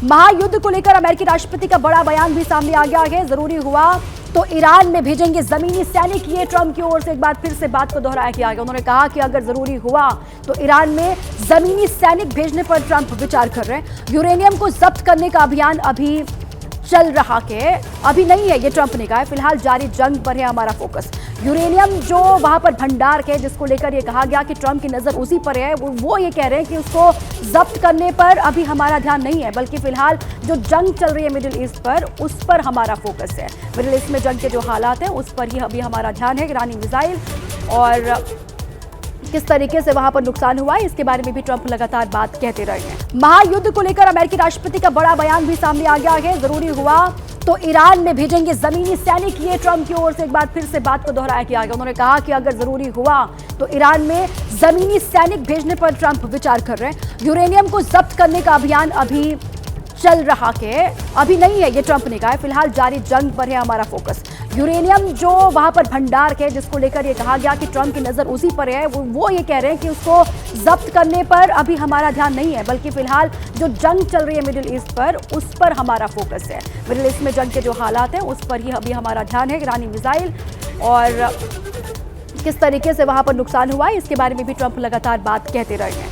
महायुद्ध को लेकर अमेरिकी राष्ट्रपति का बड़ा बयान भी सामने आ गया है। जरूरी हुआ तो ईरान में भेजेंगे जमीनी सैनिक, ये ट्रंप की ओर से एक बार फिर से बात को दोहराया गया। उन्होंने कहा कि अगर जरूरी हुआ तो ईरान में जमीनी सैनिक भेजने पर ट्रंप विचार कर रहे हैं। यूरेनियम को जब्त करने का अभियान अभी चल रहा है, अभी नहीं है, ये ट्रंप ने कहा है। फिलहाल जारी जंग पर है हमारा फोकस। यूरेनियम जो वहां पर भंडार है, जिसको लेकर ये कहा गया कि ट्रंप की नजर उसी पर है, वो ये कह रहे हैं कि उसको जब्त करने पर अभी हमारा ध्यान नहीं है, बल्कि फिलहाल जो जंग चल रही है मिडिल ईस्ट पर, उस पर हमारा फोकस है। मिडिल ईस्ट में जंग के जो हालात हैं उस पर ही अभी हमारा ध्यान है। ईरानी मिसाइल और किस तरीके से वहां पर नुकसान हुआ है, इसके बारे में भी ट्रंप लगातार बात कहते रहे हैं। महायुद्ध को लेकर अमेरिकी राष्ट्रपति का बड़ा बयान भी सामने आ गया है। जरूरी हुआ तो ईरान में भेजेंगे जमीनी सैनिक, ये ट्रंप की ओर से एक बार फिर से बात को दोहराया गया। उन्होंने कहा कि अगर जरूरी हुआ तो ईरान में जमीनी सैनिक भेजने पर ट्रंप विचार कर रहे हैं। यूरेनियम को जब्त करने का अभियान अभी चल रहा है, अभी नहीं है, ये ट्रंप ने कहा है। फिलहाल जारी जंग पर है हमारा फोकस। यूरेनियम जो वहां पर भंडार है, जिसको लेकर ये कहा गया कि ट्रंप की नजर उसी पर है, वो ये कह रहे हैं कि उसको जब्त करने पर अभी हमारा ध्यान नहीं है, बल्कि फिलहाल जो जंग चल रही है मिडिल ईस्ट पर, उस पर हमारा फोकस है। मिडिल ईस्ट में जंग के जो हालात हैं उस पर ही अभी हमारा ध्यान है। ईरानी मिसाइल और किस तरीके से वहां पर नुकसान हुआ है, इसके बारे में भी ट्रंप लगातार बात कहते रहे हैं।